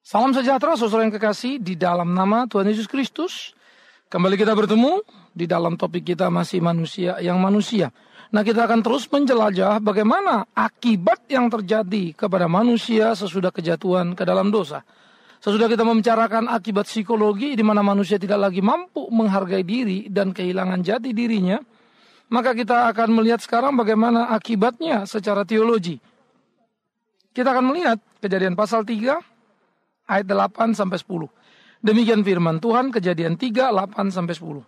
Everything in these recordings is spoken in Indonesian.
Salam sejahtera saudara yang kekasih di dalam nama Tuhan Yesus Kristus. Kembali kita bertemu di dalam topik kita masih manusia yang manusia. Nah, kita akan terus menjelajah bagaimana akibat yang terjadi kepada manusia sesudah kejatuhan ke dalam dosa. Sesudah kita membicarakan akibat psikologi di mana manusia tidak lagi mampu menghargai diri dan kehilangan jati dirinya, maka kita akan melihat sekarang bagaimana akibatnya secara teologi. Kita akan melihat Kejadian pasal 3 ayat 8-10. Demikian firman Tuhan, Kejadian 3, 8-10.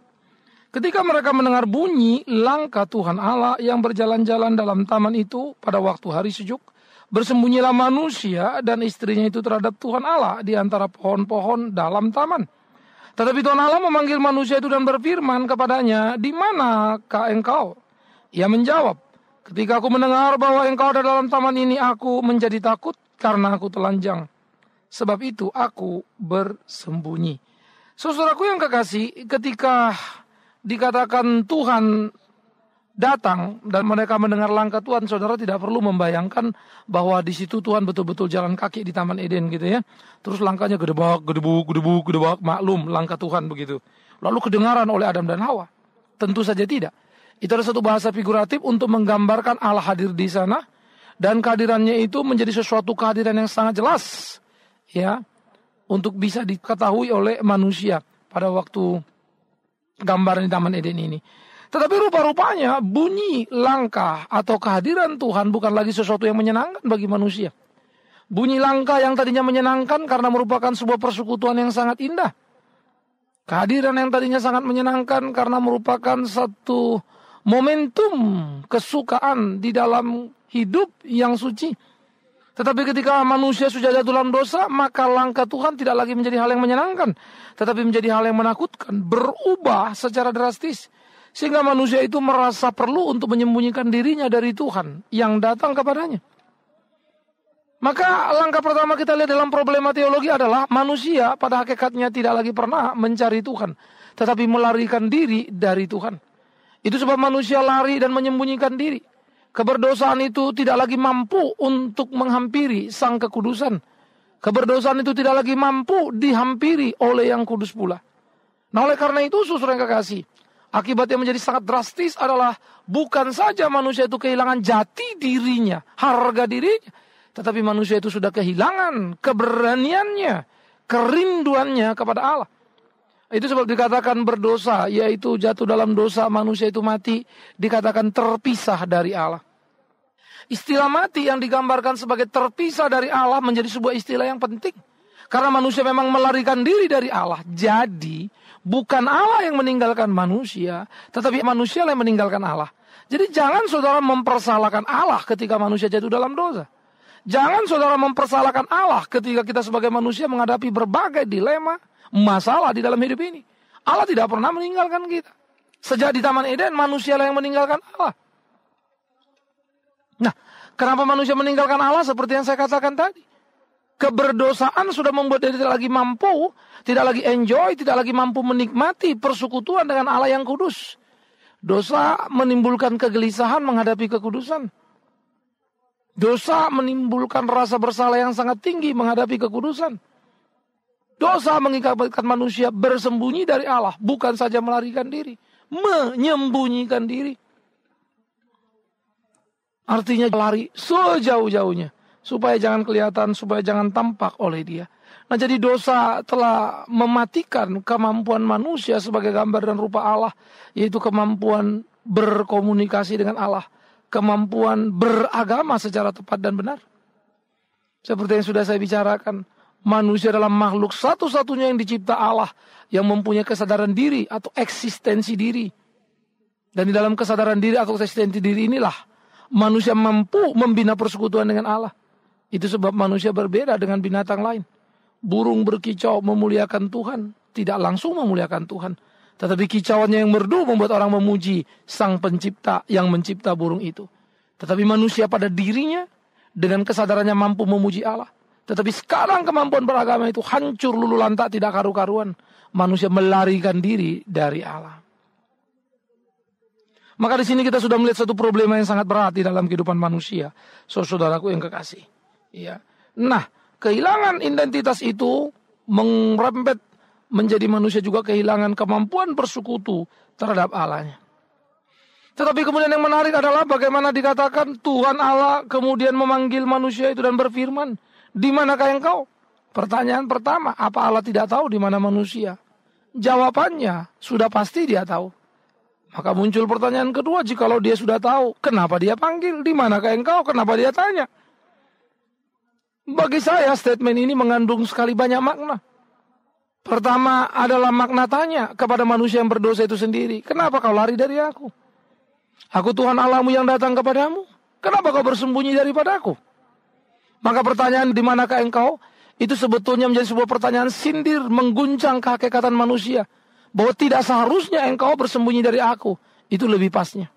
Ketika mereka mendengar bunyi langkah Tuhan Allah yang berjalan-jalan dalam taman itu pada waktu hari sejuk, bersembunyilah manusia dan istrinya itu terhadap Tuhan Allah di antara pohon-pohon dalam taman. Tetapi Tuhan Allah memanggil manusia itu dan berfirman kepadanya, "Di manakah engkau?" Ia menjawab, "Ketika aku mendengar bahwa engkau ada dalam taman ini, aku menjadi takut karena aku telanjang. Sebab itu aku bersembunyi." Saudaraku yang kekasih, ketika dikatakan Tuhan datang dan mereka mendengar langkah Tuhan, saudara tidak perlu membayangkan bahwa di situ Tuhan betul-betul jalan kaki di Taman Eden gitu ya. Terus langkahnya gedebak, maklum langkah Tuhan begitu. Lalu kedengaran oleh Adam dan Hawa. Tentu saja tidak. Itu adalah satu bahasa figuratif untuk menggambarkan Allah hadir di sana dan kehadirannya itu menjadi sesuatu kehadiran yang sangat jelas. Ya, untuk bisa diketahui oleh manusia pada waktu gambaran di Taman Eden ini. Tetapi rupa-rupanya bunyi langkah atau kehadiran Tuhan bukan lagi sesuatu yang menyenangkan bagi manusia. Bunyi langkah yang tadinya menyenangkan karena merupakan sebuah persekutuan yang sangat indah. Kehadiran yang tadinya sangat menyenangkan karena merupakan satu momentum kesukaan di dalam hidup yang suci. Tetapi ketika manusia sudah jatuh dalam dosa, maka langkah Tuhan tidak lagi menjadi hal yang menyenangkan, tetapi menjadi hal yang menakutkan, berubah secara drastis. Sehingga manusia itu merasa perlu untuk menyembunyikan dirinya dari Tuhan yang datang kepadanya. Maka langkah pertama kita lihat dalam problema teologi adalah manusia pada hakikatnya tidak lagi pernah mencari Tuhan, tetapi melarikan diri dari Tuhan. Itu sebab manusia lari dan menyembunyikan diri. Keberdosaan itu tidak lagi mampu untuk menghampiri sang kekudusan. Keberdosaan itu tidak lagi mampu dihampiri oleh yang kudus pula. Nah, oleh karena itu saudara yang kekasih, akibat yang menjadi sangat drastis adalah bukan saja manusia itu kehilangan jati dirinya, harga dirinya, tetapi manusia itu sudah kehilangan keberaniannya, kerinduannya kepada Allah. Itu sebab dikatakan berdosa, yaitu jatuh dalam dosa, manusia itu mati, dikatakan terpisah dari Allah. Istilah mati yang digambarkan sebagai terpisah dari Allah menjadi sebuah istilah yang penting. Karena manusia memang melarikan diri dari Allah. Jadi bukan Allah yang meninggalkan manusia, tetapi manusia yang meninggalkan Allah. Jadi jangan saudara mempersalahkan Allah ketika manusia jatuh dalam dosa. Jangan saudara mempersalahkan Allah ketika kita sebagai manusia menghadapi berbagai dilema, masalah di dalam hidup ini. Allah tidak pernah meninggalkan kita. Sejak di Taman Eden, manusia yang meninggalkan Allah. Nah, kenapa manusia meninggalkan Allah seperti yang saya katakan tadi? Keberdosaan sudah membuat dia tidak lagi mampu, tidak lagi enjoy, tidak lagi mampu menikmati persekutuan dengan Allah yang kudus. Dosa menimbulkan kegelisahan menghadapi kekudusan. Dosa menimbulkan rasa bersalah yang sangat tinggi menghadapi kekudusan. Dosa mengakibatkan manusia bersembunyi dari Allah, bukan saja melarikan diri, menyembunyikan diri. Artinya lari sejauh-jauhnya, supaya jangan kelihatan, supaya jangan tampak oleh dia. Nah, jadi dosa telah mematikan kemampuan manusia sebagai gambar dan rupa Allah, yaitu kemampuan berkomunikasi dengan Allah, kemampuan beragama secara tepat dan benar. Seperti yang sudah saya bicarakan, manusia adalah makhluk satu-satunya yang dicipta Allah yang mempunyai kesadaran diri atau eksistensi diri. Dan di dalam kesadaran diri atau eksistensi diri inilah manusia mampu membina persekutuan dengan Allah. Itu sebab manusia berbeda dengan binatang lain. Burung berkicau memuliakan Tuhan, tidak langsung memuliakan Tuhan. Tetapi kicauannya yang merdu membuat orang memuji sang pencipta yang mencipta burung itu. Tetapi manusia pada dirinya dengan kesadarannya mampu memuji Allah. Tetapi sekarang kemampuan beragama itu hancur lulu lantak, tidak karu-karuan. Manusia melarikan diri dari Allah. Maka di sini kita sudah melihat satu problema yang sangat berat di dalam kehidupan manusia, saudaraku yang kekasih. Ya. Nah, kehilangan identitas itu merembet menjadi manusia juga kehilangan kemampuan bersekutu terhadap Allahnya. Tetapi kemudian yang menarik adalah bagaimana dikatakan Tuhan Allah kemudian memanggil manusia itu dan berfirman, "Di manakah engkau?" Pertanyaan pertama, apa Allah tidak tahu di mana manusia? Jawabannya, sudah pasti dia tahu. Maka muncul pertanyaan kedua, jikalau dia sudah tahu, kenapa dia panggil? Di manakah engkau? Kenapa dia tanya? Bagi saya statement ini mengandung sekali banyak makna. Pertama adalah makna tanya kepada manusia yang berdosa itu sendiri. Kenapa kau lari dari aku? Aku Tuhan Allahmu yang datang kepadamu. Kenapa kau bersembunyi daripada aku? Maka pertanyaan di manakah engkau? Itu sebetulnya menjadi sebuah pertanyaan sindir, mengguncang kehakikatan manusia. Bahwa tidak seharusnya engkau bersembunyi dari aku. Itu lebih pasnya.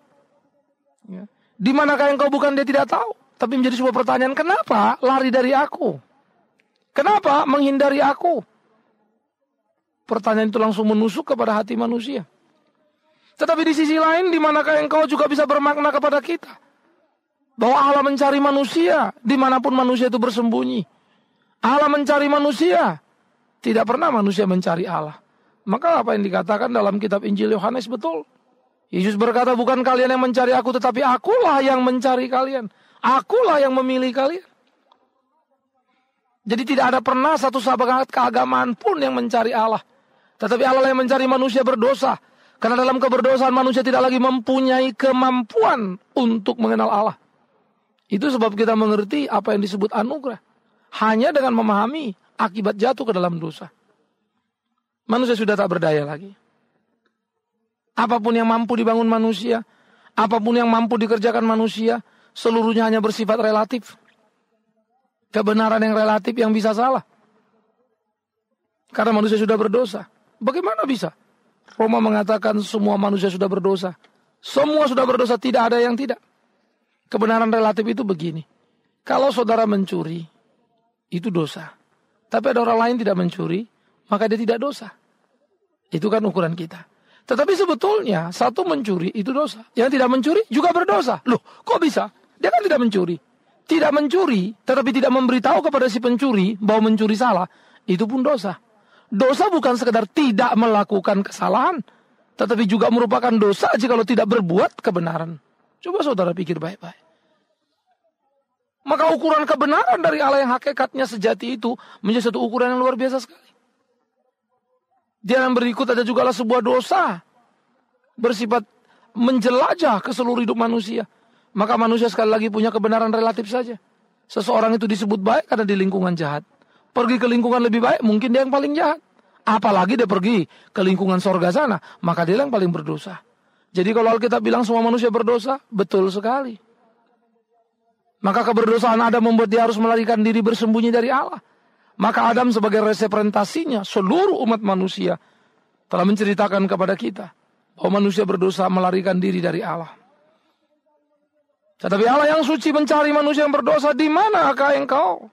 Ya. Di manakah engkau? Bukan dia tidak tahu. Tapi menjadi sebuah pertanyaan, kenapa lari dari aku? Kenapa menghindari aku? Pertanyaan itu langsung menusuk kepada hati manusia. Tetapi di sisi lain, di manakah engkau juga bisa bermakna kepada kita. Bahwa Allah mencari manusia, dimanapun manusia itu bersembunyi. Allah mencari manusia. Tidak pernah manusia mencari Allah. Maka apa yang dikatakan dalam kitab Injil Yohanes betul. Yesus berkata, bukan kalian yang mencari aku, tetapi akulah yang mencari kalian. Akulah yang memilih kalian. Jadi tidak ada pernah satu sahabat keagamaan pun yang mencari Allah. Tetapi Allah yang mencari manusia berdosa. Karena dalam keberdosaan manusia tidak lagi mempunyai kemampuan untuk mengenal Allah. Itu sebab kita mengerti apa yang disebut anugerah. Hanya dengan memahami akibat jatuh ke dalam dosa. Manusia sudah tak berdaya lagi. Apapun yang mampu dibangun manusia, apapun yang mampu dikerjakan manusia, seluruhnya hanya bersifat relatif. Kebenaran yang relatif yang bisa salah. Karena manusia sudah berdosa. Bagaimana bisa? Roma mengatakan semua manusia sudah berdosa. Semua sudah berdosa, tidak ada yang tidak. Kebenaran relatif itu begini. Kalau saudara mencuri, itu dosa. Tapi ada orang lain tidak mencuri, maka dia tidak dosa. Itu kan ukuran kita. Tetapi sebetulnya satu mencuri itu dosa. Yang tidak mencuri juga berdosa. Loh, kok bisa? Dia kan tidak mencuri. Tidak mencuri, tetapi tidak memberitahu kepada si pencuri bahwa mencuri salah. Itu pun dosa. Dosa bukan sekedar tidak melakukan kesalahan, tetapi juga merupakan dosa jikalau tidak berbuat kebenaran. Coba saudara pikir baik-baik. Maka ukuran kebenaran dari Allah yang hakikatnya sejati itu menjadi satu ukuran yang luar biasa sekali. Dia yang berikut ada juga sebuah dosa bersifat menjelajah ke seluruh hidup manusia. Maka manusia sekali lagi punya kebenaran relatif saja. Seseorang itu disebut baik karena di lingkungan jahat. Pergi ke lingkungan lebih baik, mungkin dia yang paling jahat. Apalagi dia pergi ke lingkungan sorga sana, maka dia yang paling berdosa. Jadi kalau Alkitab bilang semua manusia berdosa, betul sekali. Maka keberdosaan Adam membuat dia harus melarikan diri bersembunyi dari Allah. Maka Adam sebagai representasinya, seluruh umat manusia telah menceritakan kepada kita bahwa manusia berdosa melarikan diri dari Allah. Tetapi Allah yang suci mencari manusia yang berdosa, di manakah engkau?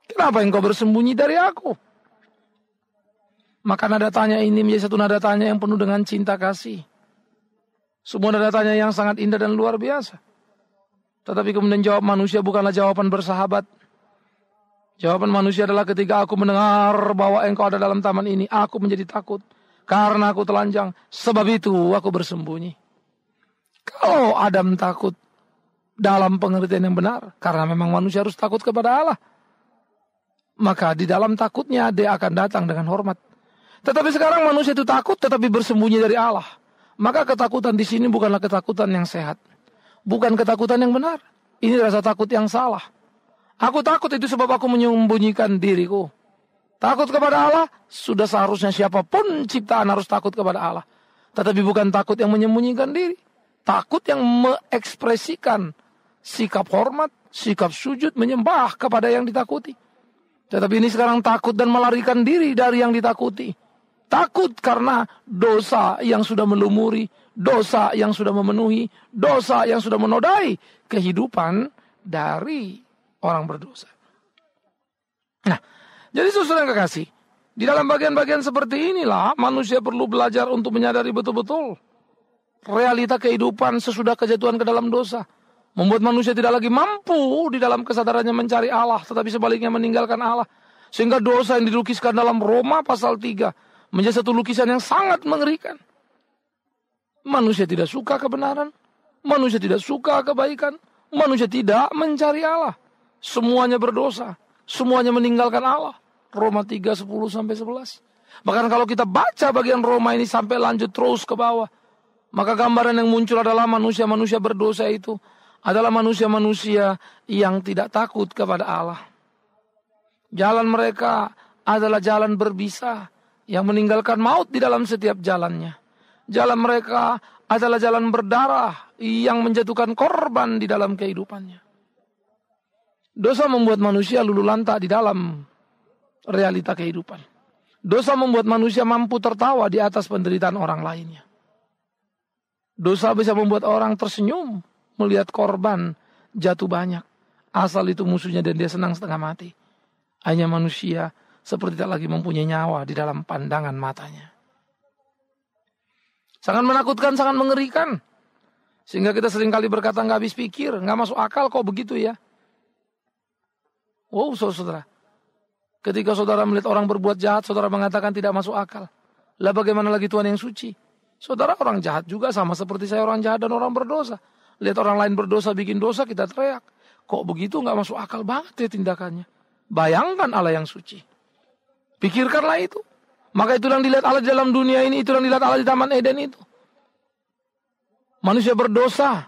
Kenapa engkau bersembunyi dari aku? Maka nada tanya ini menjadi satu nada tanya yang penuh dengan cinta kasih. Semua nada tanya yang sangat indah dan luar biasa. Tetapi kemudian jawab manusia bukanlah jawaban bersahabat. Jawaban manusia adalah ketika aku mendengar bahwa engkau ada dalam taman ini, aku menjadi takut. Karena aku telanjang, sebab itu aku bersembunyi. Kalau Adam takut dalam pengertian yang benar, karena memang manusia harus takut kepada Allah, maka di dalam takutnya dia akan datang dengan hormat. Tetapi sekarang manusia itu takut tetapi bersembunyi dari Allah. Maka ketakutan di sini bukanlah ketakutan yang sehat. Bukan ketakutan yang benar. Ini rasa takut yang salah. Aku takut itu sebab aku menyembunyikan diriku. Takut kepada Allah, sudah seharusnya siapapun ciptaan harus takut kepada Allah. Tetapi bukan takut yang menyembunyikan diri. Takut yang mengekspresikan sikap hormat, sikap sujud, menyembah kepada yang ditakuti. Tetapi ini sekarang takut dan melarikan diri dari yang ditakuti. Takut karena dosa yang sudah melumuri, dosa yang sudah memenuhi, dosa yang sudah menodai kehidupan dari orang berdosa. Nah, jadi saudara yang kekasih, di dalam bagian-bagian seperti inilah manusia perlu belajar untuk menyadari betul-betul realita kehidupan sesudah kejatuhan ke dalam dosa. Membuat manusia tidak lagi mampu di dalam kesadarannya mencari Allah, tetapi sebaliknya meninggalkan Allah. Sehingga dosa yang dilukiskan dalam Roma pasal 3 menjadi satu lukisan yang sangat mengerikan. Manusia tidak suka kebenaran, manusia tidak suka kebaikan, manusia tidak mencari Allah. Semuanya berdosa, semuanya meninggalkan Allah. Roma 3, 10-11. Bahkan kalau kita baca bagian Roma ini sampai lanjut terus ke bawah, maka gambaran yang muncul adalah manusia-manusia berdosa itu adalah manusia-manusia yang tidak takut kepada Allah. Jalan mereka adalah jalan berbisa yang meninggalkan maut di dalam setiap jalannya. Jalan mereka adalah jalan berdarah yang menjatuhkan korban di dalam kehidupannya. Dosa membuat manusia lulu lantak di dalam realita kehidupan. Dosa membuat manusia mampu tertawa di atas penderitaan orang lainnya. Dosa bisa membuat orang tersenyum melihat korban jatuh banyak. Asal itu musuhnya dan dia senang setengah mati. Hanya manusia seperti tak lagi mempunyai nyawa di dalam pandangan matanya. Sangat menakutkan, sangat mengerikan. Sehingga kita seringkali berkata nggak habis pikir, nggak masuk akal kok begitu ya. Wow, saudara. Ketika saudara melihat orang berbuat jahat, saudara mengatakan tidak masuk akal. Lah bagaimana lagi Tuhan yang suci? Saudara orang jahat juga sama seperti saya orang jahat dan orang berdosa. Lihat orang lain berdosa bikin dosa kita teriak. Kok begitu nggak masuk akal banget ya tindakannya. Bayangkan Allah yang suci. Pikirkanlah itu. Maka itu yang dilihat Allah di dalam dunia ini, itu yang dilihat Allah di Taman Eden itu. Manusia berdosa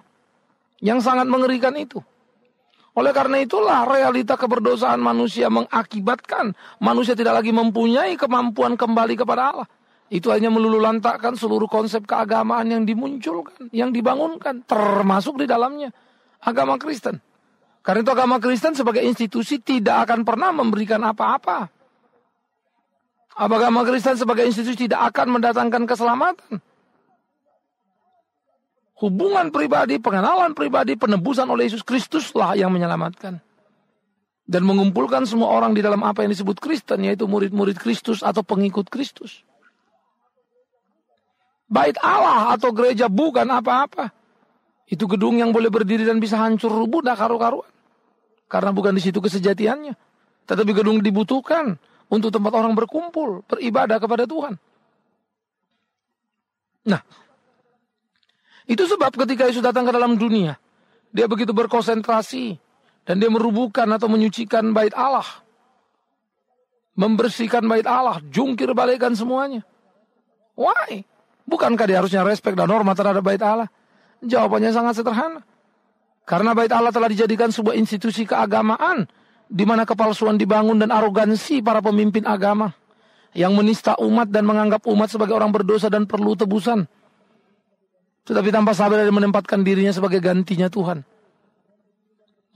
yang sangat mengerikan itu. Oleh karena itulah realita keberdosaan manusia mengakibatkan manusia tidak lagi mempunyai kemampuan kembali kepada Allah. Itu hanya melululantakkan seluruh konsep keagamaan yang dimunculkan, yang dibangunkan, termasuk di dalamnya agama Kristen. Karena itu agama Kristen sebagai institusi tidak akan pernah memberikan apa-apa. Agama Kristen sebagai institusi tidak akan mendatangkan keselamatan. Hubungan pribadi, pengenalan pribadi, penebusan oleh Yesus Kristuslah yang menyelamatkan. Dan mengumpulkan semua orang di dalam apa yang disebut Kristen, yaitu murid-murid Kristus atau pengikut Kristus. Bait Allah atau gereja bukan apa-apa. Itu gedung yang boleh berdiri dan bisa hancur rubuh dah karu-karuan. Karena bukan di situ kesejatiannya. Tetapi gedung dibutuhkan untuk tempat orang berkumpul, beribadah kepada Tuhan. Nah, itu sebab ketika Yesus datang ke dalam dunia, dia begitu berkonsentrasi dan dia merubuhkan atau menyucikan bait Allah. Membersihkan bait Allah, jungkir balikkan semuanya. Why? Bukankah dia harusnya respek dan hormat terhadap bait Allah? Jawabannya sangat sederhana. Karena bait Allah telah dijadikan sebuah institusi keagamaan di mana kepalsuan dibangun dan arogansi para pemimpin agama yang menista umat dan menganggap umat sebagai orang berdosa dan perlu tebusan. Tetapi tanpa sabar dia menempatkan dirinya sebagai gantinya Tuhan.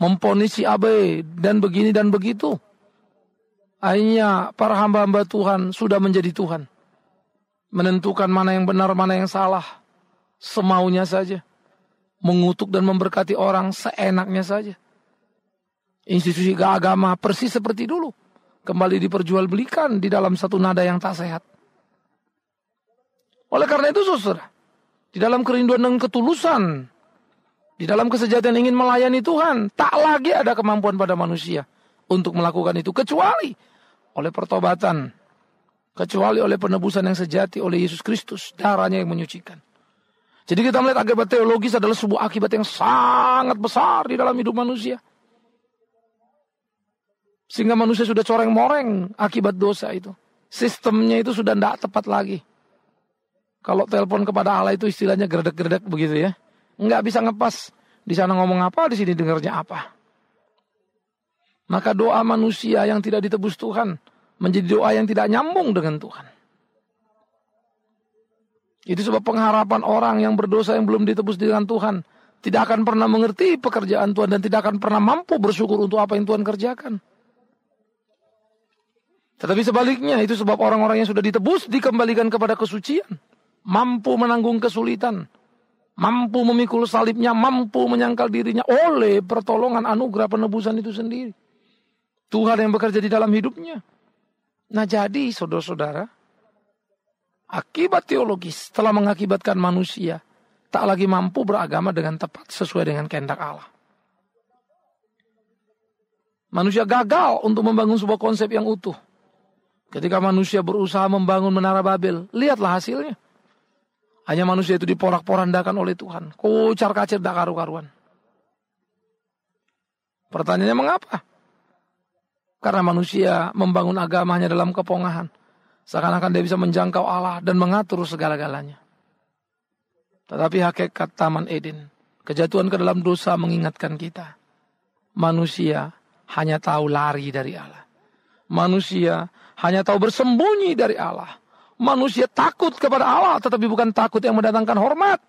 Memponis si abai dan begini dan begitu. Akhirnya para hamba-hamba Tuhan sudah menjadi Tuhan. Menentukan mana yang benar, mana yang salah. Semaunya saja. Mengutuk dan memberkati orang seenaknya saja. Institusi keagama persis seperti dulu. Kembali diperjualbelikan di dalam satu nada yang tak sehat. Oleh karena itu saudara, di dalam kerinduan dan ketulusan, di dalam kesejatian ingin melayani Tuhan, tak lagi ada kemampuan pada manusia untuk melakukan itu. Kecuali oleh pertobatan. Kecuali oleh penebusan yang sejati oleh Yesus Kristus. Darahnya yang menyucikan. Jadi kita melihat akibat teologis adalah sebuah akibat yang sangat besar di dalam hidup manusia. Sehingga manusia sudah coreng-moreng akibat dosa itu. Sistemnya itu sudah tidak tepat lagi. Kalau telepon kepada Allah itu istilahnya gerdek-gerdek begitu ya. Nggak bisa ngepas. Di sana ngomong apa, di sini dengarnya apa. Maka doa manusia yang tidak ditebus Tuhan menjadi doa yang tidak nyambung dengan Tuhan. Itu sebab pengharapan orang yang berdosa yang belum ditebus dengan Tuhan tidak akan pernah mengerti pekerjaan Tuhan dan tidak akan pernah mampu bersyukur untuk apa yang Tuhan kerjakan. Tetapi sebaliknya, itu sebab orang-orang yang sudah ditebus dikembalikan kepada kesucian, mampu menanggung kesulitan, mampu memikul salibnya, mampu menyangkal dirinya oleh pertolongan anugerah penebusan itu sendiri. Tuhan yang bekerja di dalam hidupnya. Nah jadi saudara-saudara, akibat teologis telah mengakibatkan manusia tak lagi mampu beragama dengan tepat sesuai dengan kehendak Allah. Manusia gagal untuk membangun sebuah konsep yang utuh. Ketika manusia berusaha membangun menara Babel, lihatlah hasilnya. Hanya manusia itu diporak-porandakan oleh Tuhan. Kocar kacir tak karu-karuan. Pertanyaannya mengapa? Karena manusia membangun agamanya dalam kepongahan. Seakan-akan dia bisa menjangkau Allah dan mengatur segala-galanya. Tetapi hakikat Taman Eden, kejatuhan ke dalam dosa mengingatkan kita. Manusia hanya tahu lari dari Allah. Manusia hanya tahu bersembunyi dari Allah. Manusia takut kepada Allah, tetapi bukan takut yang mendatangkan hormat.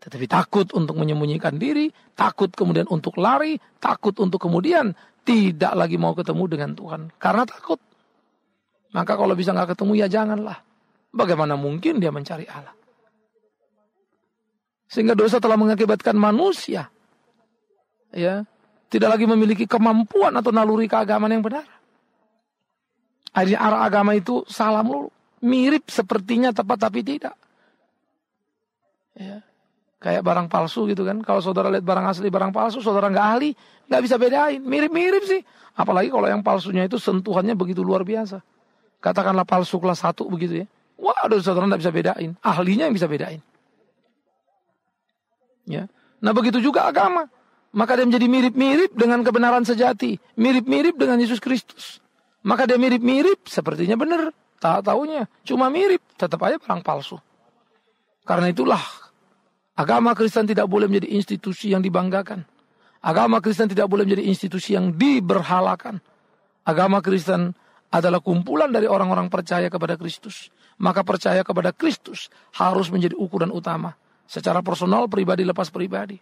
Tetapi takut untuk menyembunyikan diri, takut kemudian untuk lari, takut untuk kemudian tidak lagi mau ketemu dengan Tuhan. Karena takut. Maka kalau bisa nggak ketemu, ya janganlah. Bagaimana mungkin dia mencari Allah? Sehingga dosa telah mengakibatkan manusia tidak lagi memiliki kemampuan atau naluri keagamaan yang benar. Akhirnya arah agama itu salah melulu. Mirip sepertinya tepat tapi tidak. Kayak barang palsu gitu kan. Kalau saudara lihat barang asli, barang palsu, saudara nggak ahli, nggak bisa bedain. Mirip-mirip sih. Apalagi kalau yang palsunya itu sentuhannya begitu luar biasa. Katakanlah palsu kelas 1 begitu ya. Waduh, saudara nggak bisa bedain. Ahlinya yang bisa bedain. Nah begitu juga agama. Maka dia menjadi mirip-mirip dengan kebenaran sejati. Mirip-mirip dengan Yesus Kristus. Maka dia mirip-mirip, sepertinya benar. Tak taunya cuma mirip, tetap aja barang palsu. Karena itulah agama Kristen tidak boleh menjadi institusi yang dibanggakan. Agama Kristen tidak boleh menjadi institusi yang diberhalakan. Agama Kristen adalah kumpulan dari orang-orang percaya kepada Kristus. Maka percaya kepada Kristus harus menjadi ukuran utama. Secara personal, pribadi lepas pribadi.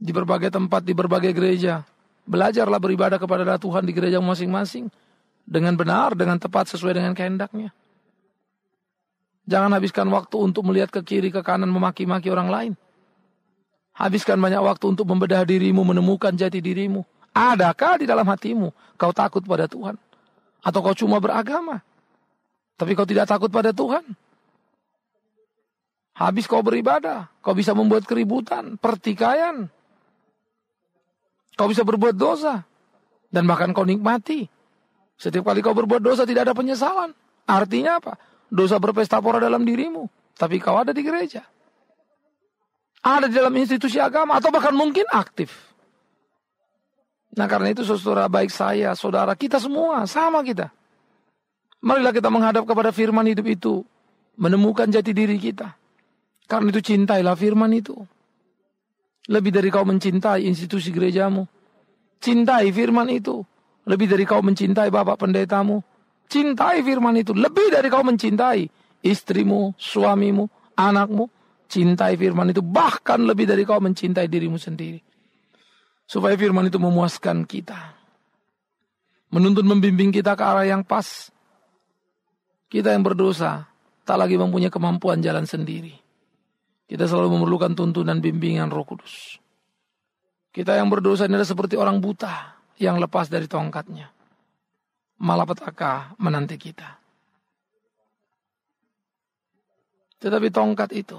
Di berbagai tempat, di berbagai gereja, belajarlah beribadah kepada Tuhan di gereja masing-masing. Dengan benar, dengan tepat, sesuai dengan kehendaknya. Jangan habiskan waktu untuk melihat ke kiri, ke kanan, memaki-maki orang lain. Habiskan banyak waktu untuk membedah dirimu, menemukan jati dirimu. Adakah di dalam hatimu kau takut pada Tuhan? Atau kau cuma beragama, tapi kau tidak takut pada Tuhan? Habis kau beribadah, kau bisa membuat keributan, pertikaian. Kau bisa berbuat dosa. Dan bahkan kau nikmati. Setiap kali kau berbuat dosa tidak ada penyesalan. Artinya apa? Dosa berpesta pora dalam dirimu. Tapi kau ada di gereja. Ada di dalam institusi agama. Atau bahkan mungkin aktif. Nah karena itu saudara, baik saya, saudara, kita semua, sama kita. Marilah kita menghadap kepada firman hidup itu. Menemukan jati diri kita. Karena itu cintailah firman itu. Lebih dari kau mencintai institusi gerejamu. Cintai firman itu. Lebih dari kau mencintai bapak pendetamu. Cintai firman itu. Lebih dari kau mencintai istrimu, suamimu, anakmu. Cintai firman itu. Bahkan lebih dari kau mencintai dirimu sendiri. Supaya firman itu memuaskan kita. Menuntun membimbing kita ke arah yang pas. Kita yang berdosa tak lagi mempunyai kemampuan jalan sendiri. Kita selalu memerlukan tuntunan bimbingan Roh Kudus. Kita yang berdosa ini adalah seperti orang buta yang lepas dari tongkatnya. Malapetaka menanti kita. Tetapi tongkat itu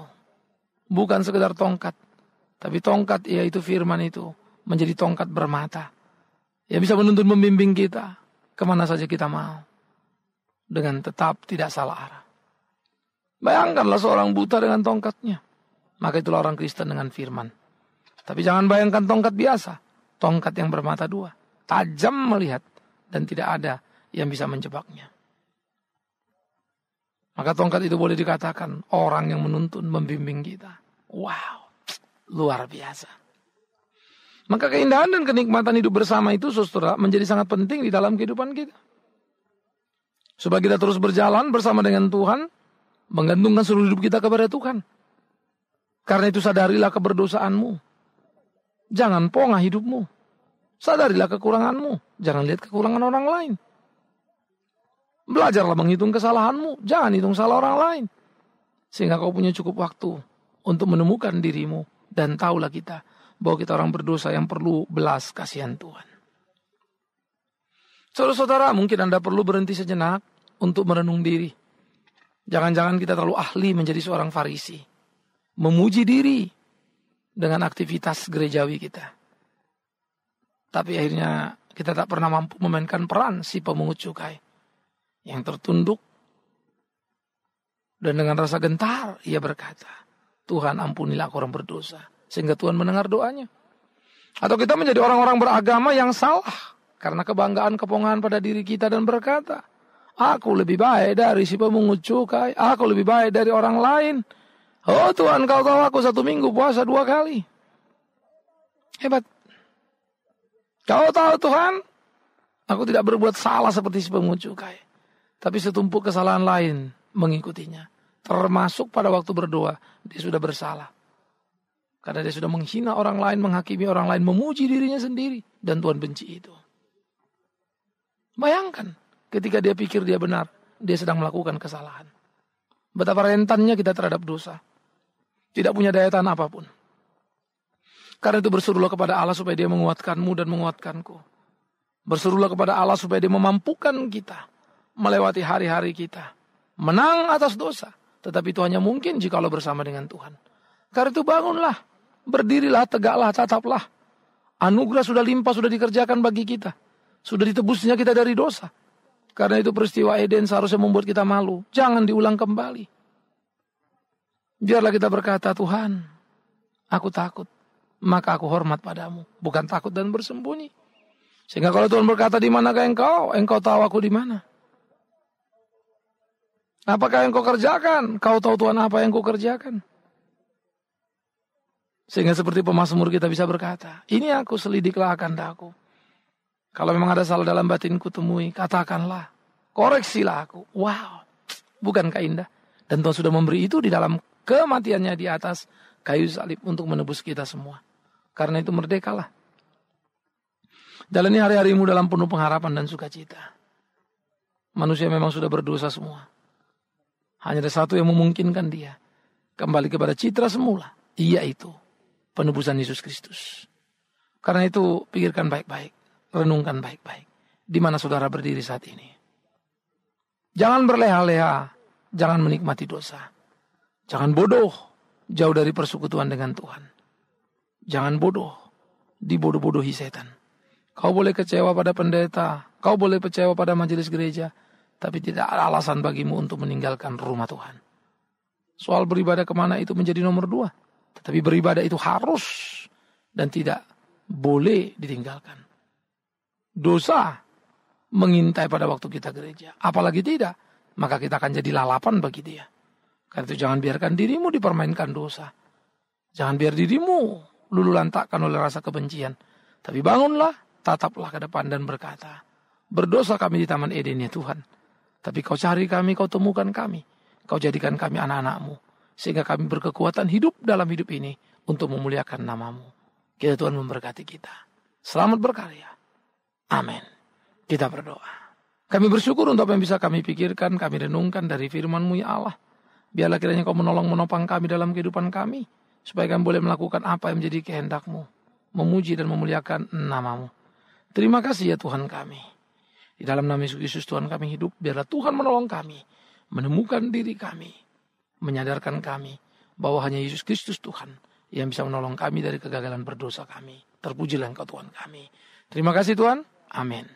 bukan sekedar tongkat, tapi tongkat yaitu firman itu menjadi tongkat bermata yang bisa menuntun membimbing kita kemana saja kita mau dengan tetap tidak salah arah. Bayangkanlah seorang buta dengan tongkatnya. Maka itulah orang Kristen dengan firman. Tapi jangan bayangkan tongkat biasa. Tongkat yang bermata dua. Tajam melihat. Dan tidak ada yang bisa menjebaknya. Maka tongkat itu boleh dikatakan orang yang menuntun, membimbing kita. Wow. Luar biasa. Maka keindahan dan kenikmatan hidup bersama itu, saudara, menjadi sangat penting di dalam kehidupan kita. Supaya kita terus berjalan bersama dengan Tuhan. Menggantungkan seluruh hidup kita kepada Tuhan. Karena itu sadarilah keberdosaanmu. Jangan pongah hidupmu. Sadarilah kekuranganmu. Jangan lihat kekurangan orang lain. Belajarlah menghitung kesalahanmu. Jangan hitung salah orang lain. Sehingga kau punya cukup waktu untuk menemukan dirimu. Dan tahulah kita bahwa kita orang berdosa yang perlu belas kasihan Tuhan. Saudara-saudara, mungkin Anda perlu berhenti sejenak untuk merenung diri. Jangan-jangan kita terlalu ahli menjadi seorang Farisi. Memuji diri dengan aktivitas gerejawi kita. Tapi akhirnya kita tak pernah mampu memainkan peran si pemungut cukai yang tertunduk. Dan dengan rasa gentar ia berkata, Tuhan ampunilah aku orang berdosa. Sehingga Tuhan mendengar doanya. Atau kita menjadi orang-orang beragama yang salah karena kebanggaan kepongahan pada diri kita dan berkata, aku lebih baik dari si pemungut cukai, aku lebih baik dari orang lain. Oh Tuhan, kau tahu aku 1 minggu puasa 2 kali. Hebat. Kau tahu Tuhan, aku tidak berbuat salah seperti si pemungut cukai. Tapi setumpuk kesalahan lain mengikutinya. Termasuk pada waktu berdoa, dia sudah bersalah. Karena dia sudah menghina orang lain, menghakimi orang lain, memuji dirinya sendiri. Dan Tuhan benci itu. Bayangkan, ketika dia pikir dia benar, dia sedang melakukan kesalahan. Betapa rentannya kita terhadap dosa. Tidak punya daya tahan apapun. Karena itu berserulah kepada Allah supaya dia menguatkanmu dan menguatkanku. Berserulah kepada Allah supaya dia memampukan kita melewati hari-hari kita. Menang atas dosa. Tetapi itu hanya mungkin jika Allah bersama dengan Tuhan. Karena itu bangunlah. Berdirilah, tegaklah, tataplah. Anugerah sudah limpah, sudah dikerjakan bagi kita. Sudah ditebusnya kita dari dosa. Karena itu peristiwa Eden seharusnya membuat kita malu. Jangan diulang kembali. Biarlah kita berkata, Tuhan, aku takut. Maka aku hormat padamu. Bukan takut dan bersembunyi. Sehingga kalau Tuhan berkata, di manakah engkau? Engkau tahu aku di mana. Apakah yang kau kerjakan? Kau tahu Tuhan apa yang kau kerjakan. Sehingga seperti pemazmur kita bisa berkata, ini aku, selidiklah akan daku. Kalau memang ada salah dalam batinku temui, katakanlah, koreksilah aku. Wow, bukankah indah? Dan Tuhan sudah memberi itu di dalam kematiannya di atas kayu salib untuk menebus kita semua. Karena itu merdekalah. Jalani hari-harimu dalam penuh pengharapan dan sukacita. Manusia memang sudah berdosa semua. Hanya ada satu yang memungkinkan dia kembali kepada citra semula, yaitu penebusan Yesus Kristus. Karena itu pikirkan baik-baik, renungkan baik-baik. Di mana saudara berdiri saat ini. Jangan berleha-leha, jangan menikmati dosa. Jangan bodoh, jauh dari persekutuan dengan Tuhan. Jangan bodoh, dibodoh-bodohi setan. Kau boleh kecewa pada pendeta, kau boleh kecewa pada majelis gereja, tapi tidak ada alasan bagimu untuk meninggalkan rumah Tuhan. Soal beribadah kemana itu menjadi nomor 2. Tetapi beribadah itu harus dan tidak boleh ditinggalkan. Dosa mengintai pada waktu kita gereja. Apalagi tidak, maka kita akan jadi lalapan bagi dia. Karena itu jangan biarkan dirimu dipermainkan dosa. Jangan biar dirimu lulu lantakkan oleh rasa kebencian. Tapi bangunlah, tataplah ke depan dan berkata, berdosa kami di Taman Eden ya Tuhan. Tapi kau cari kami, kau temukan kami. Kau jadikan kami anak-anakmu. Sehingga kami berkekuatan hidup dalam hidup ini untuk memuliakan namamu. Kita Tuhan memberkati kita. Selamat berkarya. Amin. Kita berdoa. Kami bersyukur untuk apa yang bisa kami pikirkan, kami renungkan dari firman-Mu ya Allah. Biarlah kiranya Kau menolong menopang kami dalam kehidupan kami. Supaya kami boleh melakukan apa yang menjadi kehendak-Mu. Memuji dan memuliakan namamu. Terima kasih ya Tuhan kami. Di dalam nama Yesus Tuhan kami hidup. Biarlah Tuhan menolong kami. Menemukan diri kami. Menyadarkan kami bahwa hanya Yesus Kristus Tuhan yang bisa menolong kami dari kegagalan berdosa kami. Terpujilah Engkau Tuhan kami. Terima kasih Tuhan. Amin.